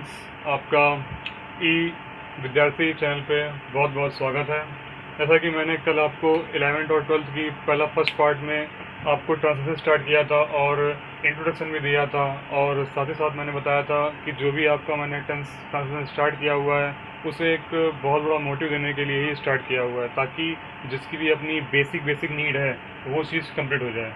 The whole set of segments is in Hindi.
फ्रेंड्स, आपका ई विद्यार्थी चैनल पे बहुत बहुत स्वागत है। जैसा कि मैंने कल आपको 11th और 12th की फर्स्ट पार्ट में आपको ट्रांसलेशन स्टार्ट किया था और इंट्रोडक्शन भी दिया था, और साथ ही साथ मैंने बताया था कि जो भी आपका मैंने ट्रांसलेशन स्टार्ट किया हुआ है उसे एक बहुत बड़ा मोटिव देने के लिए ही स्टार्ट किया हुआ है, ताकि जिसकी भी अपनी बेसिक नीड है वो चीज़ कंप्लीट हो जाए।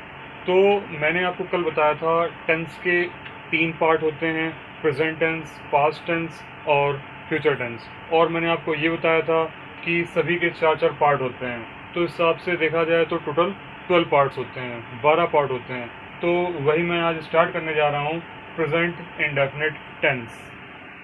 तो मैंने आपको कल बताया था टेंस के 3 पार्ट होते हैं, प्रेजेंट टेंस, पास्ट टेंस और फ्यूचर टेंस। और मैंने आपको ये बताया था कि सभी के 4 पार्ट होते हैं। तो इस हिसाब से देखा जाए तो टोटल 12 पार्ट्स होते हैं, 12 पार्ट होते हैं। तो वही मैं आज स्टार्ट करने जा रहा हूँ, present indefinite tense.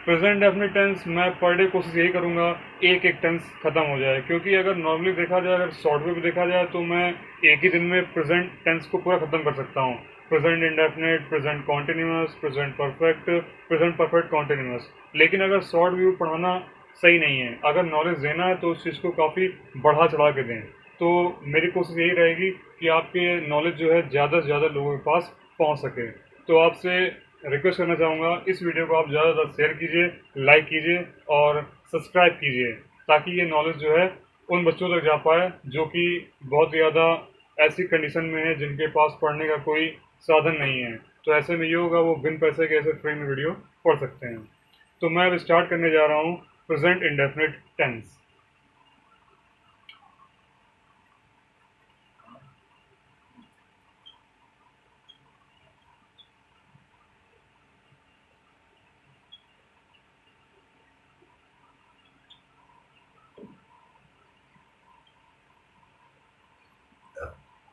Present definite tense मैं पर डे कोशिश यही करूँगा एक टेंस खत्म हो जाए, क्योंकि अगर नॉर्मली देखा जाए, अगर शॉर्ट में भी देखा जाए तो मैं एक ही दिन में प्रेजेंट टेंस को पूरा खत्म कर सकता हूँ। Present indefinite, present continuous, present perfect, present perfect continuous. लेकिन अगर शॉर्ट व्यू पढ़ाना सही नहीं है, अगर नॉलेज देना है तो उस चीज़ को काफ़ी बढ़ा चढ़ा के दें। तो मेरी कोशिश यही रहेगी कि आपके नॉलेज जो है ज़्यादा से ज़्यादा लोगों के पास पहुँच सके। तो आपसे रिक्वेस्ट करना चाहूँगा, इस वीडियो को आप ज़्यादा से ज़्यादा शेयर कीजिए, लाइक कीजिए और सब्सक्राइब कीजिए, ताकि ये नॉलेज जो है उन बच्चों तक जा पाए जो कि बहुत ज़्यादा ऐसी कंडीशन में है जिनके पास पढ़ने का कोई साधन नहीं है। तो ऐसे में ये होगा, वो बिन पैसे के ऐसे फ्री में वीडियो पढ़ सकते हैं। तो मैं अब स्टार्ट करने जा रहा हूँ प्रेजेंट इंडेफिनिट टेंस।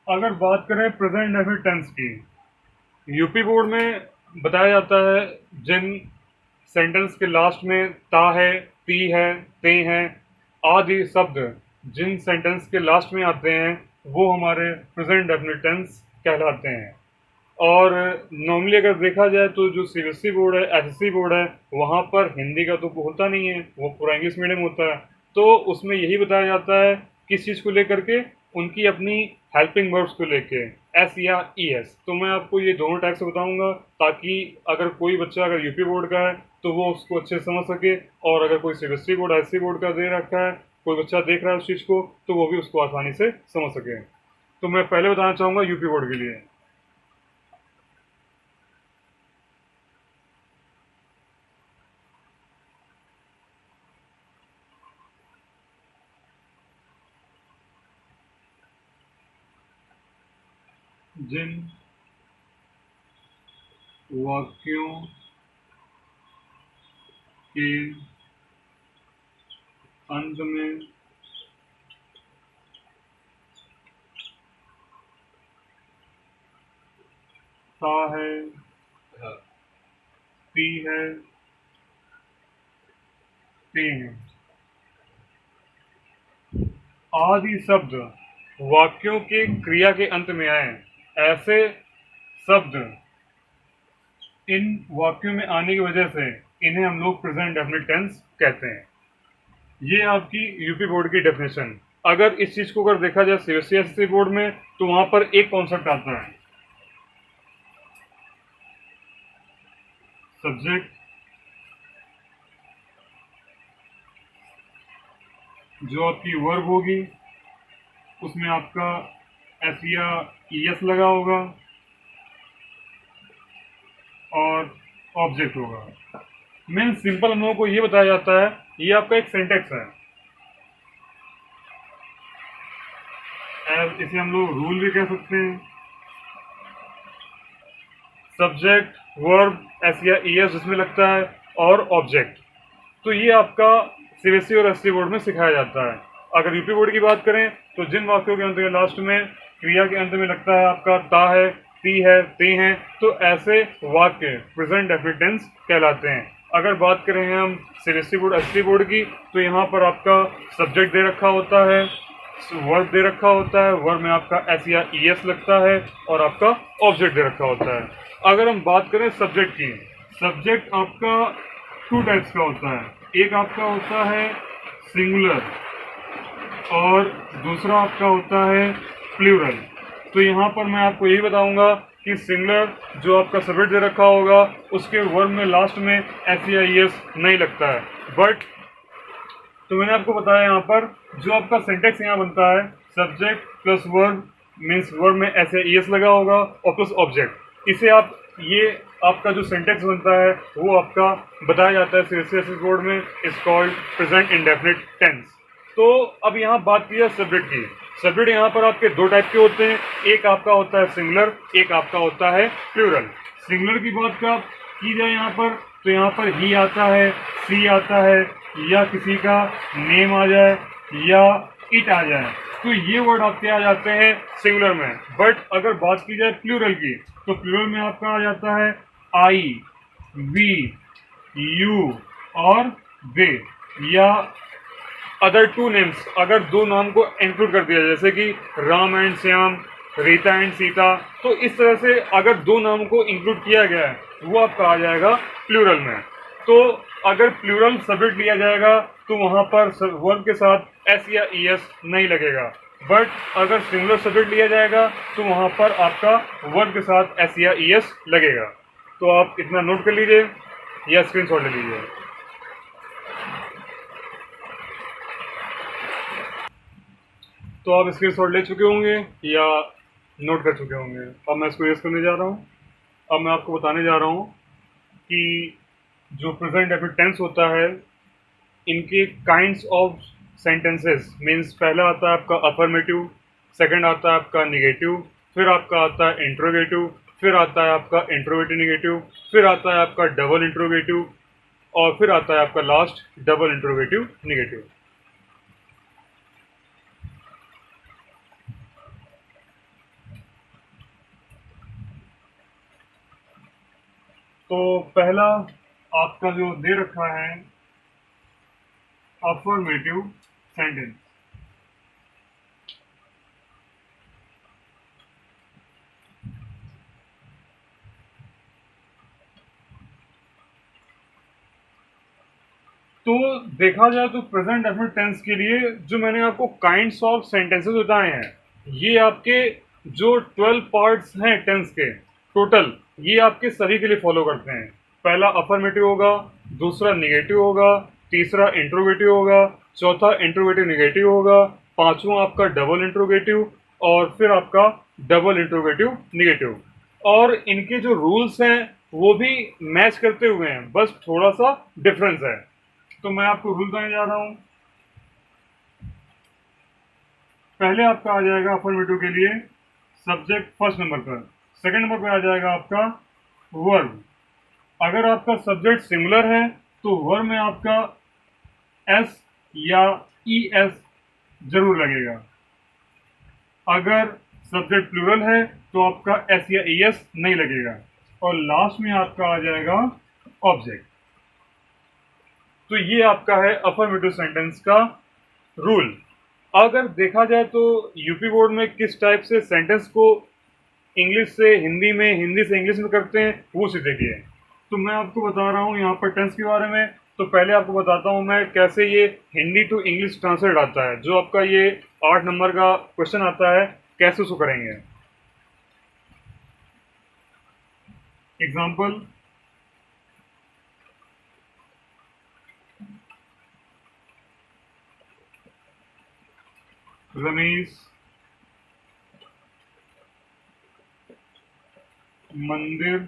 अगर बात करें प्रेजेंट इंडेफिनिट टेंस की, यूपी बोर्ड में बताया जाता है जिन सेंटेंस के लास्ट में ता है, ती है, ते हैं आदि शब्द जिन सेंटेंस के लास्ट में आते हैं वो हमारे प्रेजेंट डेफिनिट टेंस कहलाते हैं। और नॉर्मली अगर देखा जाए तो जो सीबीएसई बोर्ड है, एसएससी बोर्ड है, वहाँ पर हिंदी का तो होता नहीं है, वो पूरा इंग्लिश मीडियम होता है। तो उसमें यही बताया जाता है किस चीज़ को लेकर के, उनकी अपनी हेल्पिंग वर्ब्स को लेके, एस या ई एस। तो मैं आपको ये दोनों टाइप से बताऊंगा, ताकि अगर कोई बच्चा अगर यूपी बोर्ड का है तो वो उसको अच्छे से समझ सके, और अगर कोई सीबीएसई बोर्ड, एसएससी बोर्ड का दे रखा है, कोई बच्चा देख रहा है उस चीज़ को, तो वो भी उसको आसानी से समझ सके। तो मैं पहले बताना चाहूँगा यूपी बोर्ड के लिए। जिन वाक्यों के अंत में ता है, ती है, ते हैं आदि शब्द वाक्यों के क्रिया के अंत में आए, ऐसे शब्द इन वाक्यों में आने की वजह से इन्हें हम लोग प्रेजेंट डेफिनिट टेंस कहते हैं। ये आपकी यूपी बोर्ड की डेफिनेशन। अगर इस चीज को अगर देखा जाए सीबीएसई एसएससी बोर्ड में, तो वहां पर एक कॉन्सेप्ट आता है, सब्जेक्ट जो आपकी वर्ब होगी उसमें आपका एस या ई एस लगा होगा, और ऑब्जेक्ट होगा। मेन सिंपल हम लोगों को ये बताया जाता है, ये आपका एक सेंटेक्स है, इसे हम लोग रूल भी कह सकते हैं। सब्जेक्ट, वर्ब, एस या ई एस जिसमें लगता है, और ऑब्जेक्ट। तो ये आपका सीबीएसई और एससी बोर्ड में सिखाया जाता है। अगर यूपी बोर्ड की बात करें तो जिन वाक्यों के अंत में लास्ट में क्रिया के अंत में लगता है आपका ता है, ती है, ते हैं, तो ऐसे वाक्य प्रेजेंट डेफिनिट टेंस कहलाते हैं। अगर बात करें हम सीबीएसई बोर्ड एससी बोर्ड की, तो यहाँ पर आपका सब्जेक्ट दे रखा होता है, वर्ब दे रखा होता है, वर्ब में आपका एस या ई एस लगता है, और आपका ऑब्जेक्ट दे रखा होता है। अगर हम बात करें सब्जेक्ट की, सब्जेक्ट आपका 2 टाइप्स का होता है। एक आपका होता है सिंगुलर और दूसरा आपका होता है प्लूरल। तो यहाँ पर मैं आपको यही बताऊंगा कि सिमिलर जो आपका सब्जेक्ट दे रखा होगा उसके वर्ब में लास्ट में एस नहीं लगता है। बट तो मैंने आपको बताया यहाँ पर जो आपका सिंटेक्स यहाँ बनता है, subject plus verb means verb में एस लगा होगा और प्लस ऑब्जेक्ट। इसे आप ये आपका जो सिंटेक्स बनता है वो आपका बताया जाता है सीएसएस कोड में, is called present indefinite tense. तो अब यहाँ बात की है सब्जेक्ट की। सब्जेक्ट यहाँ पर आपके दो टाइप के होते हैं, एक आपका होता है सिंगुलर, एक आपका होता है प्लूरल। सिंगुलर की बात का की जाए यहाँ पर तो यहाँ पर ही आता है, सी आता है, या किसी का नेम आ जाए या इट आ जाए, तो ये वर्ड आपके आ जाते हैं सिंगुलर में। बट अगर बात की जाए प्लूरल की तो प्लूरल में आपका आ जाता है आई, वी, यू और वे, या अदर टू नेम्स। अगर दो नाम को इंक्लूड कर दिया जैसे कि राम एंड श्याम, रीता एंड सीता, तो इस तरह से अगर दो नाम को इंक्लूड किया गया है वो आपका आ जाएगा प्लूरल में। तो अगर प्लूरल सब्जेक्ट लिया जाएगा तो वहाँ पर वर्ब के साथ एस या ई एस नहीं लगेगा। बट अगर सिंगुलर सब्जेक्ट लिया जाएगा तो वहाँ पर आपका वर्ब के साथ एस या ई एस लगेगा। तो आप इतना नोट कर लीजिए या स्क्रीनशॉट ले लीजिए। तो आप स्क्रीनशॉट ले चुके होंगे या नोट कर चुके होंगे। अब मैं इसको यूज़ करने जा रहा हूँ। अब मैं आपको बताने जा रहा हूँ कि जो प्रेजेंट इंडेफिनिट टेंस होता है इनके काइंड्स ऑफ सेंटेंसेस मीन्स पहला आता है आपका अफर्मेटिव, सेकंड आता है आपका निगेटिव, फिर आपका आता है इंट्रोगेटिव, फिर आता है आपका इंट्रोगेटिव निगेटिव, फिर आता है आपका डबल इंट्रोगेटिव और फिर आता है आपका लास्ट डबल इंट्रोगेटिव निगेटिव। तो पहला आपका जो दे रखा है अफर्मेटिव सेंटेंस। तो देखा जाए तो प्रेजेंट इंडेफिनिट टेंस के लिए जो मैंने आपको काइंड्स ऑफ सेंटेंसेस बताए हैं, ये आपके जो 12 पार्ट्स हैं टेंस के टोटल, ये आपके सभी के लिए फॉलो करते हैं। पहला अफर्मेटिव होगा, दूसरा निगेटिव होगा, तीसरा इंट्रोगेटिव होगा, चौथा इंट्रोगेटिव निगेटिव होगा, पांचवा आपका डबल इंट्रोगेटिव और फिर आपका डबल इंट्रोगेटिव निगेटिव। और इनके जो रूल्स हैं वो भी मैच करते हुए हैं, बस थोड़ा सा डिफरेंस है। तो मैं आपको रूल बताने जा रहा हूं। पहले आपका आ जाएगा अफर्मेटिव के लिए सब्जेक्ट फर्स्ट नंबर पर, सेकंड नंबर पर आ जाएगा आपका वर्ब। अगर आपका सब्जेक्ट सिमिलर है तो वर्ब में आपका एस या ई एस जरूर लगेगा। अगर सब्जेक्ट प्लूरल है तो आपका एस या ई एस नहीं लगेगा। और लास्ट में आपका आ जाएगा ऑब्जेक्ट। तो ये आपका है अफर्मेटिव सेंटेंस का रूल। अगर देखा जाए तो यूपी बोर्ड में किस टाइप से सेंटेंस को इंग्लिश से हिंदी में, हिंदी से इंग्लिश में करते हैं वो से देखिए। तो मैं आपको बता रहा हूँ यहाँ पर टेंस के बारे में। तो पहले आपको बताता हूँ मैं कैसे ये हिंदी टू इंग्लिश ट्रांसलेट आता है। जो आपका ये 8 नंबर का क्वेश्चन आता है कैसे उसको करेंगे। एग्जाम्पल, रमेश मंदिर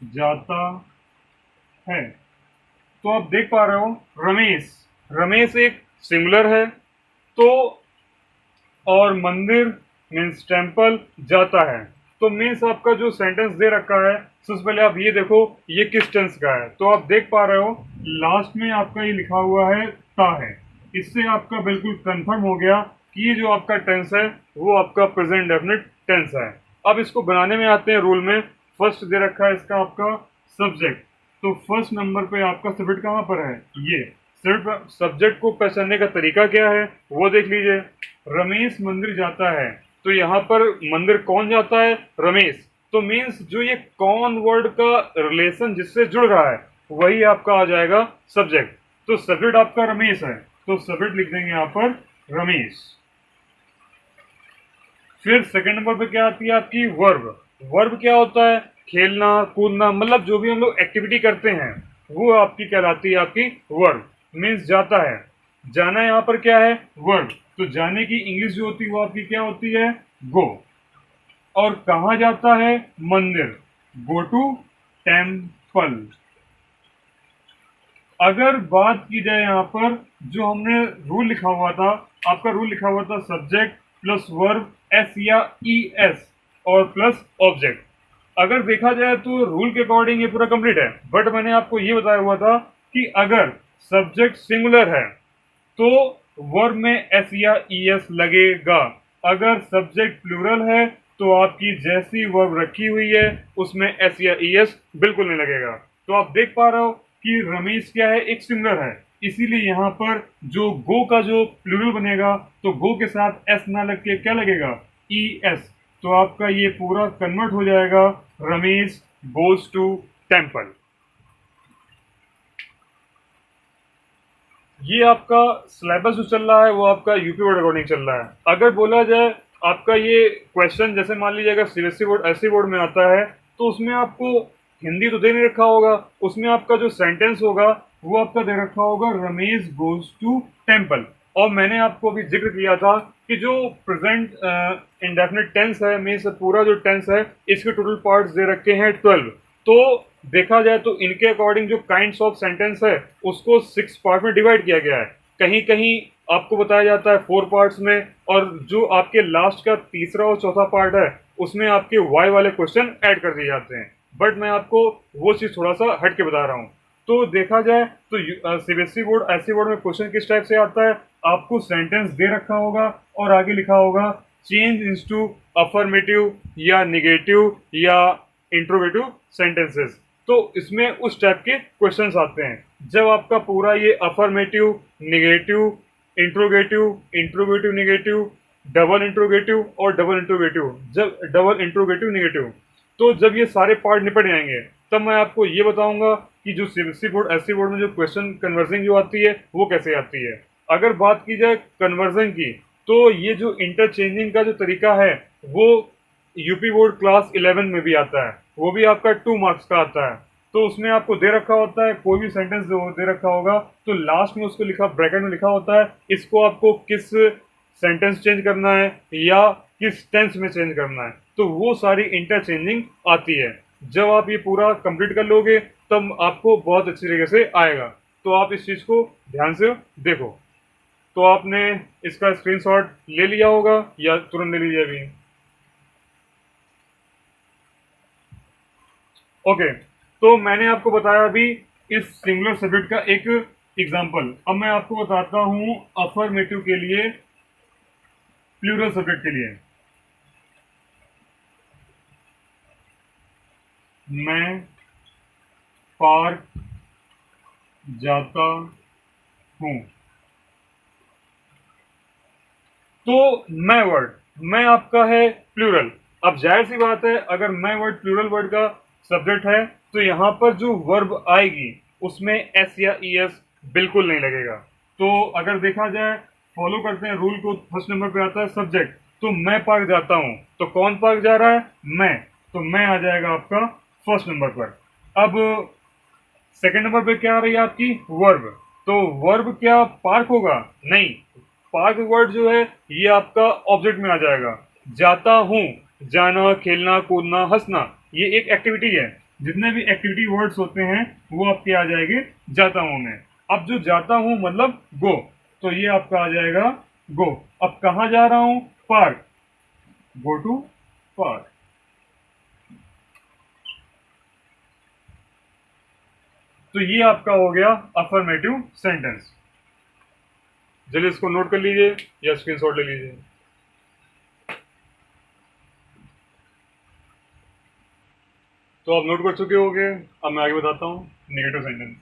जाता है। तो आप देख पा रहे हो रमेश, रमेश एक सिंगुलर है तो, और मंदिर मीन्स टेम्पल जाता है। तो मीन्स आपका जो सेंटेंस दे रखा है सबसे पहले आप ये देखो ये किस टेंस का है। तो आप देख पा रहे हो लास्ट में आपका ये लिखा हुआ है ता है। इससे आपका बिल्कुल कंफर्म हो गया कि ये जो आपका टेंस है वो आपका प्रेजेंट इंडेफिनिट टेंस है। अब इसको बनाने में आते हैं रूल में। फर्स्ट दे रखा है इसका आपका सब्जेक्ट। तो फर्स्ट नंबर पे आपका सब्जेक्ट कहाँ पर है, ये सब्जेक्ट को पहचानने का तरीका क्या है वो देख लीजिए। रमेश मंदिर जाता है, तो यहाँ पर मंदिर कौन जाता है, रमेश। तो मीन्स जो ये कौन वर्ड का रिलेशन जिससे जुड़ रहा है वही आपका आ जाएगा सब्जेक्ट। तो सब्जेक्ट आपका रमेश है तो सब्जेक्ट लिख देंगे यहाँ पर रमेश। फिर सेकंड नंबर पे क्या आती है आपकी वर्ब। वर्ब क्या होता है? खेलना कूदना, मतलब जो भी हम लोग एक्टिविटी करते हैं वो आपकी कहलाती है आपकी वर्ब। मीन्स जाता है, जाना यहाँ पर क्या है? वर्ब। तो जाने की इंग्लिश जो होती है वो आपकी क्या होती है? गो। और कहाँ जाता है? मंदिर। Go to temple. अगर बात की जाए यहाँ पर, जो हमने रूल लिखा हुआ था, आपका रूल लिखा हुआ था सब्जेक्ट प्लस वर्ब एस या ई एस और प्लस ऑब्जेक्ट। अगर देखा जाए तो रूल के अकॉर्डिंग ये पूरा कंप्लीट है, बट मैंने आपको ये बताया हुआ था कि अगर सब्जेक्ट सिंगुलर है तो वर्ब में एस या ई एस लगेगा। अगर सब्जेक्ट प्लूरल है तो आपकी जैसी वर्ब रखी हुई है उसमें एस या ई एस बिल्कुल नहीं लगेगा। तो आप देख पा रहे हो कि रमेश क्या है? एक सिंगुलर है, इसीलिए यहाँ पर जो गो का जो प्लूरल बनेगा तो गो के साथ एस ना लग के क्या लगेगा? E S. तो आपका ये पूरा कन्वर्ट हो जाएगा रमेश गोज टू टेम्पल। ये आपका सिलेबस जो चल रहा है वो आपका यूपी बोर्ड अकॉर्डिंग चल रहा है। अगर बोला जाए आपका ये क्वेश्चन, जैसे मान लीजिए अगर सीबीएसई बोर्ड ऐसी बोर्ड में आता है तो उसमें आपको हिंदी तो दे नहीं रखा होगा, उसमें आपका जो सेंटेंस होगा वो आपका दे रखा होगा रमेश गोज टू टेम्पल। और मैंने आपको अभी जिक्र किया था कि जो प्रेजेंट इंडेफिनिट टेंस है, मीन्स पूरा जो टेंस है इसके टोटल पार्ट्स दे रखे हैं 12। तो देखा जाए तो इनके अकॉर्डिंग जो काइंड्स ऑफ सेंटेंस है उसको 6 पार्ट में डिवाइड किया गया है। कहीं कहीं आपको बताया जाता है 4 पार्ट्स में, और जो आपके लास्ट का तीसरा और चौथा पार्ट है उसमें आपके वाई वाले क्वेश्चन ऐड कर दिए जाते हैं। बट मैं आपको वो चीज़ थोड़ा सा हट के बता रहा हूँ। तो देखा जाए तो सीबीएसई बोर्ड ऐसी बोर्ड में क्वेश्चन किस टाइप से आता है? आपको सेंटेंस दे रखा होगा और आगे लिखा होगा चेंज इंटू अफर्मेटिव या निगेटिव या इंट्रोगेटिव सेंटेंसेस। तो इसमें उस टाइप के क्वेश्चंस आते हैं। जब आपका पूरा ये affirmative, negative, interrogative negative, double interrogative और डबल इंट्रोगेटिव, जब डबल इंट्रोगेटिव निगेटिव, तो जब ये सारे पार्ट निपट जाएंगे तब मैं आपको ये बताऊंगा कि जो सीबीएसई बोर्ड ऐसी बोर्ड में जो क्वेश्चन कन्वर्जन जो आती है वो कैसे आती है। अगर बात की जाए कन्वर्जन की, तो ये जो इंटरचेंजिंग का जो तरीका है वो यूपी बोर्ड क्लास 11 में भी आता है, वो भी आपका 2 मार्क्स का आता है। तो उसमें आपको दे रखा होता है कोई भी सेंटेंस जो दे रखा होगा तो लास्ट में उसको लिखा, ब्रैकेट में लिखा होता है इसको आपको किस सेंटेंस चेंज करना है या किस टेंस में चेंज करना है। तो वो सारी इंटरचेंजिंग आती है। जब आप ये पूरा कंप्लीट कर लोगे तब आपको बहुत अच्छी तरीके से आएगा। तो आप इस चीज़ को ध्यान से देखो। तो आपने इसका स्क्रीनशॉट ले लिया होगा या तुरंत ले लीजिए अभी। ओके, तो मैंने आपको बताया अभी इस सिंगुलर सब्जेक्ट का एक एग्जांपल। अब मैं आपको बताता हूं अफर्मेटिव के लिए, प्लूरल सब्जेक्ट के लिए। मैं पार्क जाता हूं। तो मैं वर्ड, मैं आपका है प्लूरल। अब जाहिर सी बात है अगर मैं वर्ड प्लूरल वर्ड का सब्जेक्ट है तो यहाँ पर जो वर्ब आएगी उसमें एस या ई एस बिल्कुल नहीं लगेगा। तो अगर देखा जाए, फॉलो करते हैं रूल को, फर्स्ट नंबर पे आता है सब्जेक्ट। तो मैं पार्क जाता हूँ, तो कौन पार्क जा रहा है? मैं। तो मैं आ जाएगा आपका फर्स्ट नंबर पर। अब सेकंड नंबर पे क्या आ रही है आपकी? वर्ब। तो वर्ब क्या पार्क होगा? नहीं, पार्क वर्ड जो है ये आपका ऑब्जेक्ट में आ जाएगा। जाता हूँ, जाना, खेलना, कूदना, हंसना, ये एक एक्टिविटी है। जितने भी एक्टिविटी वर्ड्स होते हैं वो आपके आ जाएंगे जाता हूँ में। अब जो जाता हूँ मतलब गो, तो ये आपका आ जाएगा गो। अब कहाँ जा रहा हूँ? Park, go to park. तो ये आपका हो गया अफर्मेटिव सेंटेंस। चलिए इसको नोट कर लीजिए या स्क्रीनशॉट ले लीजिए। तो आप नोट कर चुके होंगे। अब मैं आगे बताता हूँ नेगेटिव सेंटेंस।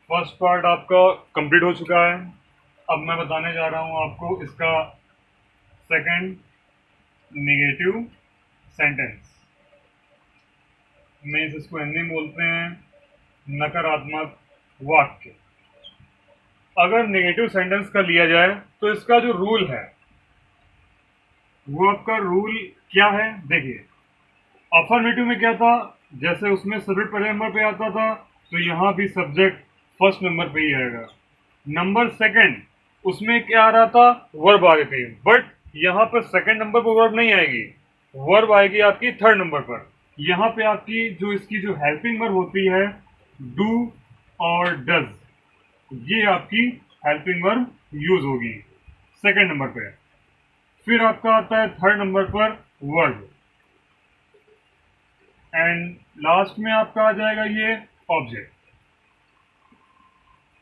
फर्स्ट पार्ट आपका कंप्लीट हो चुका है। अब मैं बताने जा रहा हूँ आपको इसका सेकंड नेगेटिव सेंटेंस। मीन्स इसको हिंदी में बोलते हैं नकारात्मक वाक्य। अगर नेगेटिव सेंटेंस का लिया जाए तो इसका जो रूल है वो आपका रूल क्या है, देखिए अफर्मेटिव में क्या था, जैसे उसमें सब्जेक्ट पहले नंबर पे आता था तो यहाँ भी सब्जेक्ट फर्स्ट नंबर पे ही आएगा। नंबर सेकंड उसमें क्या आ रहा था, वर्ब आ रही थी, बट यहाँ पर सेकंड नंबर पर वर्ब नहीं आएगी, वर्ब आएगी आपकी थर्ड नंबर पर। यहाँ पे आपकी जो इसकी जो हेल्पिंग वर्ब होती है डू और डज, ये आपकी हेल्पिंग वर्ब यूज होगी सेकंड नंबर पे। फिर आपका आता है थर्ड नंबर पर वर्ब, एंड लास्ट में आपका आ जाएगा ये ऑब्जेक्ट।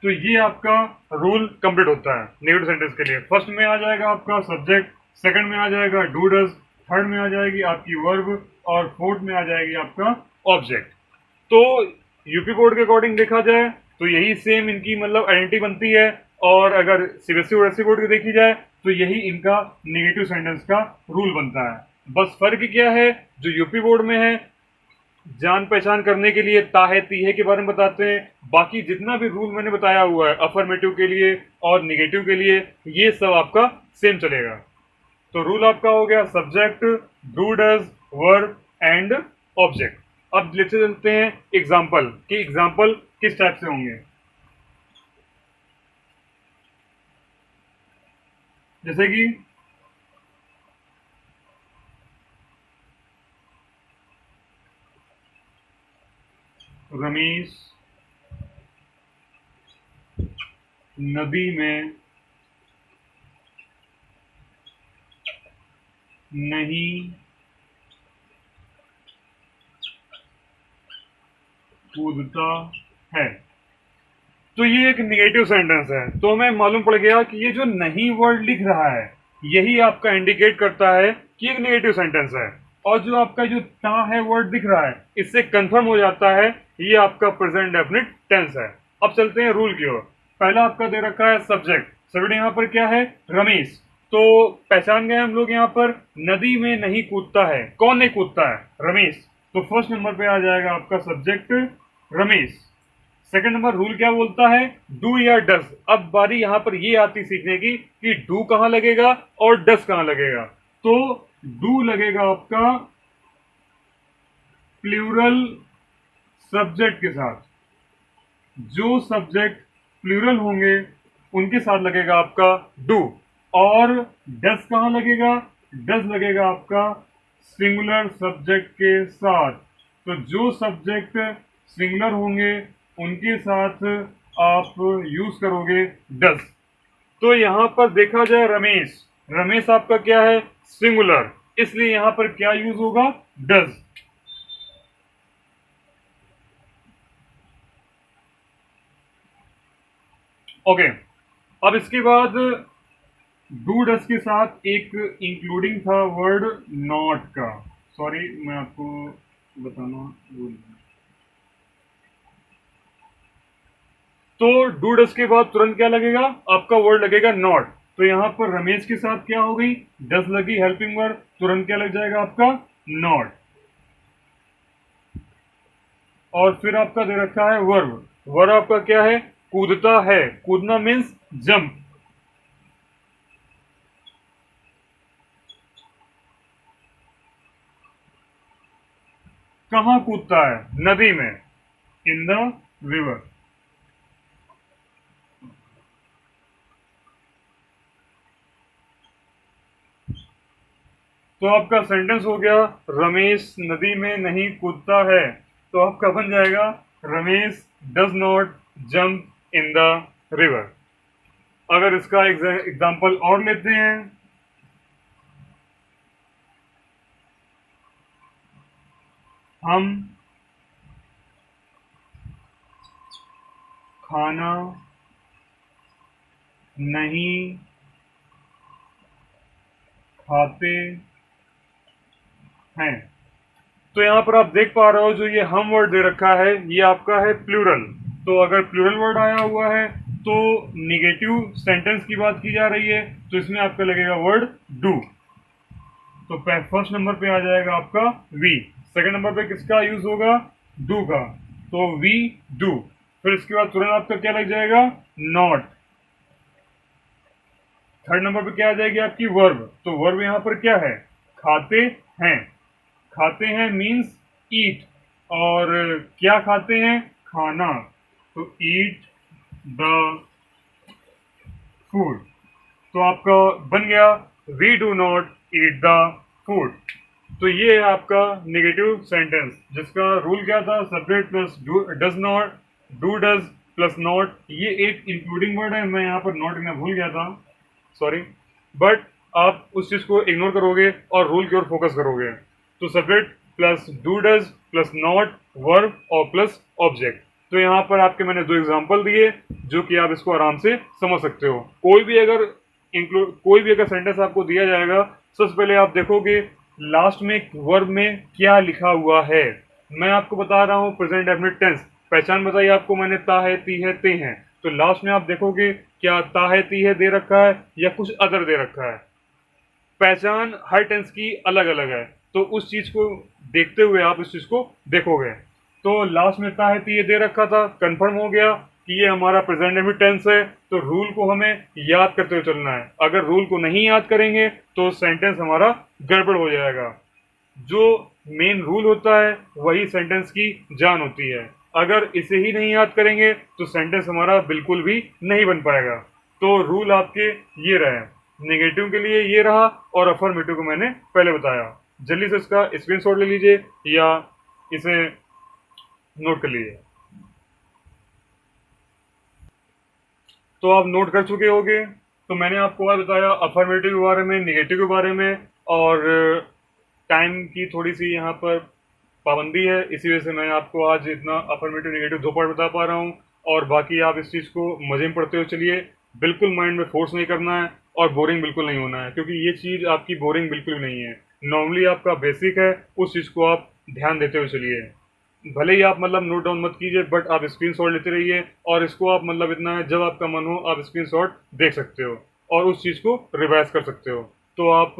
तो ये आपका रूल कंप्लीट होता है नेगेटिव सेंटेंस के लिए। फर्स्ट में आ जाएगा आपका सब्जेक्ट, सेकंड में आ जाएगा डू डज, थर्ड में आ जाएगी आपकी वर्ब और फोर्थ में आ जाएगी आपका ऑब्जेक्ट। तो यूपी बोर्ड के अकॉर्डिंग देखा जाए तो यही सेम इनकी मतलब आइडेंटिटी बनती है, और अगर सीबीएसई और एससी बोर्ड की देखी जाए तो यही इनका नेगेटिव सेंटेंस का रूल बनता है। बस फर्क क्या है, जो यूपी बोर्ड में है जान पहचान करने के लिए ताहे तीहे के बारे में बताते हैं, बाकी जितना भी रूल मैंने बताया हुआ है अफर्मेटिव के लिए और निगेटिव के लिए ये सब आपका सेम चलेगा। तो रूल आपका हो गया subject, do does, verb and object. अब लेते चलते हैं एग्जाम्पल कि एग्जाम्पल किस टाइप से होंगे। जैसे कि रमेश नदी में नहीं कूदता है। तो ये एक निगेटिव सेंटेंस है, तो हमें मालूम पड़ गया कि ये जो नहीं वर्ड लिख रहा है यही आपका इंडिकेट करता है कि एक निगेटिव सेंटेंस है, और जो आपका जो ता है वर्ड दिख रहा है इससे कंफर्म हो जाता है ये आपका प्रेजेंट डेफिनिट टेंस है। अब चलते हैं रूल की ओर। पहला आपका दे रखा है सब्जेक्ट, सब्जेक्ट यहाँ पर क्या है, रमेश। तो पहचान गए हम लोग यहाँ पर नदी में नहीं कूदता है, कौन नहीं कूदता है, रमेश। तो फर्स्ट नंबर पे आ जाएगा आपका subject Ramesh. Second number rule क्या बोलता है, डू या डस। अब बारी यहां पर ये आती सीखने की कि डू कहां लगेगा और डस कहां लगेगा। तो डू लगेगा आपका प्लूरल सब्जेक्ट के साथ, जो सब्जेक्ट प्लूरल होंगे उनके साथ लगेगा आपका डू। और डस कहां लगेगा, डस लगेगा आपका सिंगुलर सब्जेक्ट के साथ। तो जो सब्जेक्ट सिंगुलर होंगे उनके साथ आप यूज करोगे डस। तो यहां पर देखा जाए रमेश, रमेश आपका क्या है, सिंगुलर, इसलिए यहां पर क्या यूज होगा, डस। ओके, अब इसके बाद डू डस के साथ एक इंक्लूडिंग था वर्ड नॉट का। सॉरी मैं आपको बताना भूल गया। तो डू डस के बाद तुरंत क्या लगेगा, आपका वर्ड लगेगा नॉट। तो यहां पर रमेश के साथ क्या हो गई, डस लगी हेल्पिंग वर्ड, तुरंत क्या लग जाएगा आपका नॉट। और फिर आपका दे रखा है वर्ब, वर्ब आपका क्या है, कूदता है, कूदना मीन्स जंप। कहां कूदता है, नदी में, इन द रिवर। तो आपका सेंटेंस हो गया रमेश नदी में नहीं कूदता है। तो आपका बन जाएगा Ramesh does not jump in the river. अगर इसका एग्जाम्पल और लेते हैं, हम खाना नहीं खाते हैं। तो यहां पर आप देख पा रहे हो जो ये हम वर्ड दे रखा है ये आपका है प्लूरल। तो अगर प्लूरल वर्ड आया हुआ है तो निगेटिव सेंटेंस की बात की जा रही है, तो इसमें आपका लगेगा वर्ड डू। तो फर्स्ट नंबर पे आ जाएगा आपका वी, सेकंड नंबर पे किसका यूज होगा, डू का, तो वी डू। फिर इसके बाद तुरंत आपका क्या लग जाएगा, नॉट। थर्ड नंबर पे क्या आ जाएगी आपकी, वर्ब। तो वर्ब यहां पर क्या है, खाते हैं। खाते हैं मीन्स ईट, और क्या खाते हैं, खाना, तो ईट द फूड। तो आपका बन गया we do not eat the food. तो ये है आपका नेगेटिव सेंटेंस, जिसका रूल क्या था, subject plus does not, do does plus not. ये एक इंक्लूडिंग वर्ड है, मैं यहाँ पर नॉट में भूल गया था, सॉरी। बट आप उस चीज को इग्नोर करोगे और रूल की ओर फोकस करोगे। तो subject plus do does plus not, verb और प्लस ऑब्जेक्ट। तो यहाँ पर आपके मैंने दो एग्जांपल दिए, जो कि आप इसको आराम से समझ सकते हो। कोई भी अगर सेंटेंस आपको दिया जाएगा, सबसे पहले आप देखोगे लास्ट में वर्ब में क्या लिखा हुआ है। मैं आपको बता रहा हूँ प्रेजेंट डेफिनिट टेंस, पहचान बताइए आपको मैंने, ता है, ती है, ते हैं। तो लास्ट में आप देखोगे क्या ता है, ती है दे रखा है या कुछ अदर दे रखा है। पहचान हर टेंस की अलग अलग है, तो उस चीज को देखते हुए आप इस चीज को देखोगे। तो लास्ट में ता है, ती है दे रखा था, कंफर्म हो गया कि ये हमारा प्रेजेंट डेफिनिट टेंस है। तो रूल को हमें याद करते हुए चलना है। अगर रूल को नहीं याद करेंगे तो सेंटेंस हमारा गड़बड़ हो जाएगा। जो मेन रूल होता है वही सेंटेंस की जान होती है। अगर इसे ही नहीं याद करेंगे तो सेंटेंस हमारा बिल्कुल भी नहीं बन पाएगा। तो रूल आपके ये रहे, नेगेटिव के लिए ये रहा और अफर्मेटिव को मैंने पहले बताया। जल्दी से इसका स्क्रीनशॉट ले लीजिए या इसे नोट कर लीजिए। तो आप नोट कर चुके होंगे। तो मैंने आपको आज बताया अफर्मेटिव के बारे में, निगेटिव के बारे में, और टाइम की थोड़ी सी यहाँ पर पाबंदी है, इसी वजह से मैं आपको आज इतना अफर्मेटिव निगेटिव दो पार्ट बता पा रहा हूँ। और बाकी आप इस चीज़ को मजे में पढ़ते हुए चलिए, बिल्कुल माइंड में फोर्स नहीं करना है और बोरिंग बिल्कुल नहीं होना है, क्योंकि ये चीज़ आपकी बोरिंग बिल्कुल भी नहीं है। नॉर्मली आपका बेसिक है, उस चीज़ को आप ध्यान देते हुए चलिए। भले ही आप मतलब नोट डाउन मत कीजिए, बट आप स्क्रीनशॉट लेते रहिए, और इसको आप मतलब इतना है जब आपका मन हो आप स्क्रीनशॉट देख सकते हो और उस चीज़ को रिवाइज कर सकते हो। तो आप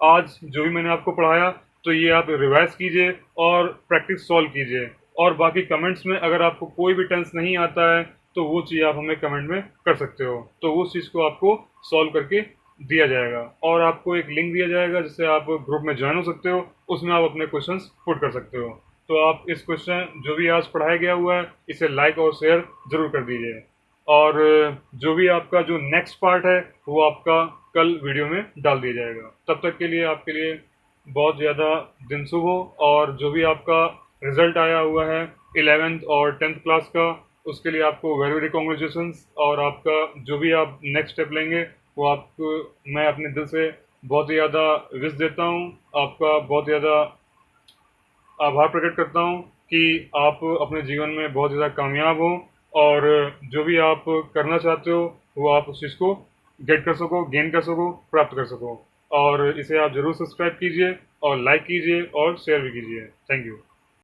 आज जो भी मैंने आपको पढ़ाया तो ये आप रिवाइज कीजिए और प्रैक्टिस सॉल्व कीजिए। और बाकी कमेंट्स में अगर आपको कोई भी टेंस नहीं आता है तो वो चीज़ आप हमें कमेंट में कर सकते हो, तो उस चीज़ को आपको सॉल्व करके दिया जाएगा और आपको एक लिंक दिया जाएगा जिससे आप ग्रुप में ज्वाइन हो सकते हो। उसमें आप अपने क्वेश्चंस पुट कर सकते हो। तो आप इस क्वेश्चन जो भी आज पढ़ाया गया हुआ है इसे लाइक और शेयर जरूर कर दीजिए। और जो भी आपका जो नेक्स्ट पार्ट है वो आपका कल वीडियो में डाल दिया जाएगा। तब तक के लिए आपके लिए बहुत ज़्यादा दिन शुभ हो। और जो भी आपका रिजल्ट आया हुआ है 11th और 10th क्लास का, उसके लिए आपको वेरी वेरी कॉन्ग्रेचुलेसन्स। और आपका जो भी आप नेक्स्ट स्टेप लेंगे वो आपको मैं अपने दिल से बहुत ही ज़्यादा विश देता हूँ। आपका बहुत ज़्यादा आभार प्रकट करता हूँ कि आप अपने जीवन में बहुत ज़्यादा कामयाब हो और जो भी आप करना चाहते हो वो आप उस चीज़ को गेट कर सको, गेन कर सको, प्राप्त कर सको। और इसे आप ज़रूर सब्सक्राइब कीजिए और लाइक कीजिए और शेयर भी कीजिए। Thank you.